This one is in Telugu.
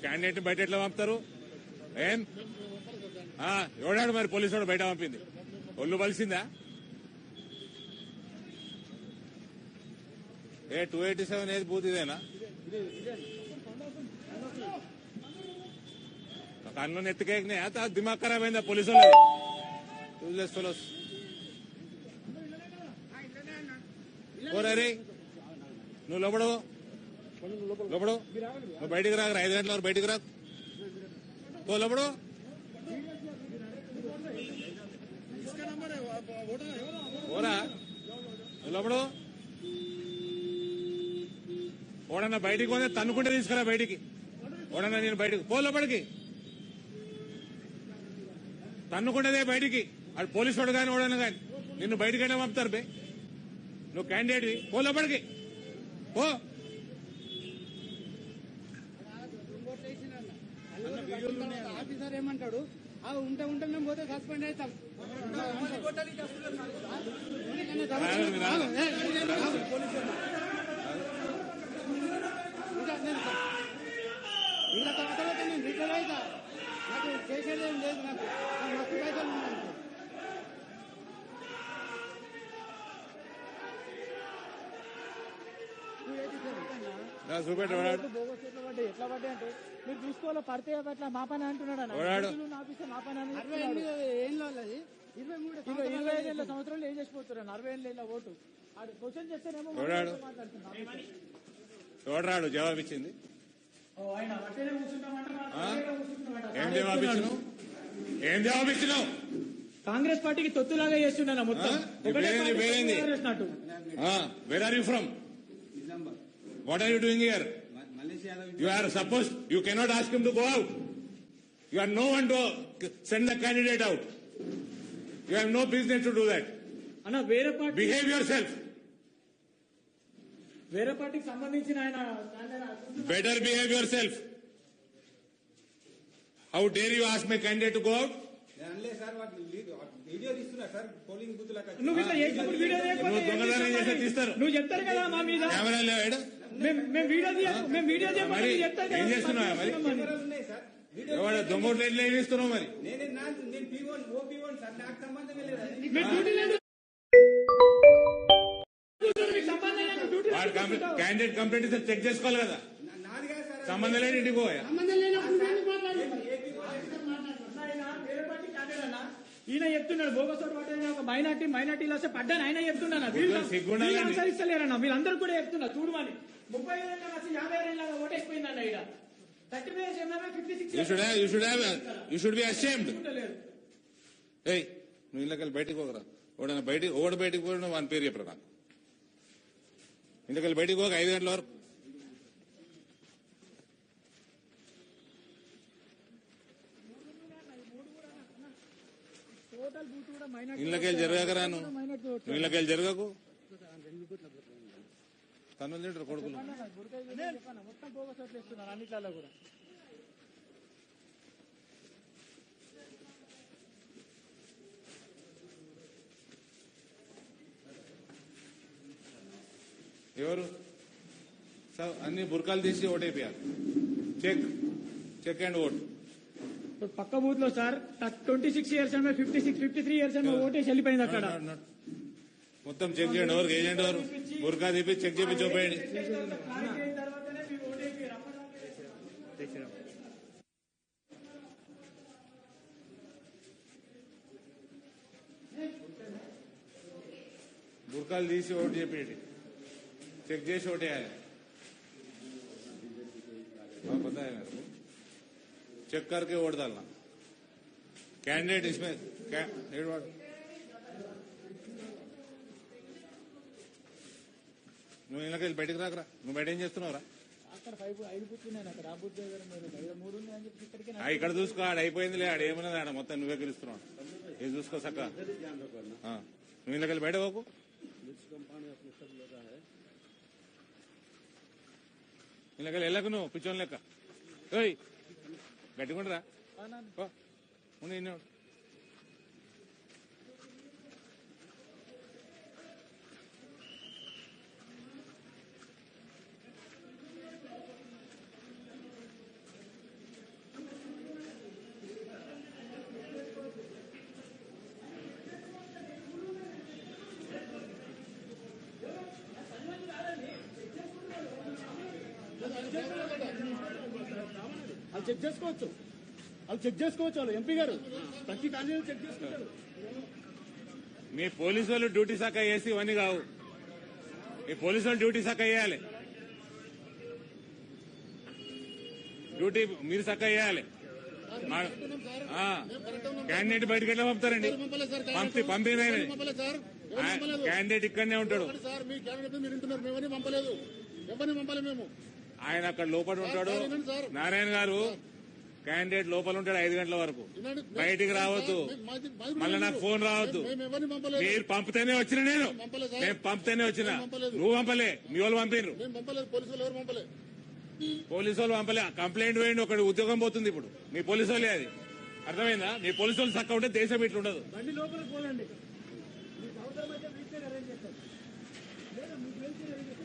క్యాండిడేట్ బయట ఎట్లా పంపుతారు? ఏం ఎవడాడు మరి పోలీసు వాడు బయట పంపింది? ఒళ్ళు బలిసిందా? 287 ఏది బూత్ ఇదేనా? కన్ను నెత్తికేకినాయి. దిమాగ్ ఖరాబ్ అయిందా పోలీసు వాళ్ళది? Useless fellows. రే నువ్వు లోపడు నువ్వు బయటికి రాగరా. 5 గంటల వరకు బయటికి రాకు. లోపడు ఓరా. నువ్వు లోపడు. ఓడన్నా బయటికి పోతే తన్నుకుంటే తీసుకురా బయటికి. ఓడన్నా నేను బయటికి లోపలికి తన్నుకుంటేదే బయటికి. అది పోలీసు వాడు కానీ ఓడన్నా కానీ నిన్ను బయటికైనా పంపుతారు బే. నువ్వు క్యాండిడేట్వి. లోపలికి పో. ఆఫీసర్ ఏమంటాడు? ఉంటే మేము పోతే సస్పెండ్ అవుతాం. ఇలా తర్వాత నేను రిటైర్ అవుతా. నాకు చేసేది ఏం లేదు. నాకు మస్తు పైసలు ఉన్నాయి. ఎట్లా పడ్డాయి అంటే మీరు చూసుకోవాలి. పడితే అట్లా మా పని అంటున్నాడు అన్న. మా పని 25 సంవత్సరాలు ఏం చేసిపోతున్నారు? 40 ఓటు క్వశ్చన్ చేస్తేనేమో చూడరాడు. జవాబిచ్చింది. ఏం జవాబిచ్చినావు? కాంగ్రెస్ పార్టీకి తొత్తులాగా చేస్తున్నా మొత్తం. Where are you from? What are you doing here? You are supposed, you cannot ask him to go out. You are no one to send the candidate out. You have no business to do that. Anna, వేరే పార్టీ behave yourself. వేరే పార్టీకి సంబంధించిన ఆయన better behave yourself. How dare you ask my candidate to go out? నువ్వు దొంగదానం చేస్తే తీస్తారు. నువ్వు చెప్తారు కదా మా మీద. ఏం చేస్తున్నావా మరి? దొంగోట్లు ఎట్లా ఏం చేస్తున్నావు మరి? క్యాండిడేట్ కంప్లైంట్ ఇస్తే చెక్ చేసుకోవాలి కదా. సంబంధం లేని ఇంటికి పోయా. ఈయన చెప్తున్నాడు బోగసోటు పడ్డా. ఒక మైనార్టీలు వస్తే పడ్డాను ఆయన చెప్తున్నాను. అనుసరిస్తలేరన్నా. వీళ్ళందరూ కూడా చెప్తున్నా చూడమని. 30 ఏళ్ళ 50 ఏళ్ళ ఓటేసిపోయిందన్న. ఇక్కడ 30 You should be ashamed. నువ్వు ఇళ్ళకెళ్ళి బయటికి పోకరా. ఓడ బయటికి పోయిన వాని పేరు చెప్పరా నాకు. ఇంటికెళ్ళి బయటికి పోక 5 గంటల వరకు. ఇళ్ళకెళ్ళి జరగకరా. నువ్వు ఇళ్ళకెళ్ళి జరగకు. తను తింటారు కొడుకులు. మొత్తం బోగసోట్లు ఇస్తున్నారు అన్నిట్లలో కూడా. ఎవరు అన్ని బుర్కాలు తీసి ఓటైపోయారు. Check and vote. పక్క బూత్ లో సార్ 26 ఇయర్స్ 53 ఇయర్స్ ఓటేసి వెళ్ళిపోయింది అక్కడ. మొత్తం చెక్ చేయండి. ఎవరికి ఏజెంట్ ఎవరు బుర్కా తీపి చెక్ చేపి చూపేయండి. బుర్కాలు తీసి ఓటు చెప్పేయండి. చెక్ చేసి ఓటేయాలి. पता है मेरे को. चेक करके वोट डालना. कैंडिडेट इसमें నువ్వు ఇళ్ళకెళ్ళి బయటకు రాకరా. నువ్వు బయట ఏం చేస్తున్నావురా? ఇక్కడ చూసుకో. ఆడ అయిపోయిందిలే. ఆడ ఏమన్నది ఆడ మొత్తం నువ్వే గెలుస్తున్నావు. ఇది చూసుకో సక్క. నువ్వు ఇళ్ళకెళ్ళి బయట పోకు. ఇళ్ళకెళ్ళి వెళ్ళకు. నువ్వు పిచ్చోని లెక్క గట్టికుండరా. ఉండి వాళ్ళు చెక్ చేసుకోవచ్చు, వాళ్ళు ఎంపీ గారు ప్రతి క్యాండిడేట్ చెక్ చేసుకుంటారు. మీ పోలీసు వాళ్ళు డ్యూటీ శాఖ వేసి ఇవన్నీ కావు. మీ పోలీసు వాళ్ళు డ్యూటీ శాఖ వేయాలి, డ్యూటీ మీరు శాఖ వేయాలి. క్యాండిడేట్ బయటకు ఎట్లా పంపుతారండి? పంపిన క్యాండిడేట్ ఇక్కడనే ఉంటాడు, ఆయన అక్కడ లోపల ఉంటాడు. నారాయణ గారు క్యాండిడేట్ లోపల ఉంటాడు 5 గంటల వరకు, బయటికి రావద్దు, మళ్ళీ నాకు ఫోన్ రావద్దు. మీరు పంపితేనే వచ్చిన, నేను పంపితేనే వచ్చిన, నువ్వు పంపలే, మీ వాళ్ళు పంపిర్రు, పోలీసు వాళ్ళు పంపలే. కంప్లైంట్ వేయండి, ఒకటి ఉద్యోగం పోతుంది ఇప్పుడు. మీ పోలీసు వాళ్ళే అది, అర్థమైందా? మీ పోలీసు వాళ్ళు చక్క ఉంటే దేశం ఇట్లా ఉండదు. బండి లోపలికి పోలండి, మీకు అవసరం అయితే వీక్ అరేంజ్ చేస్తారు, లేదా మీకు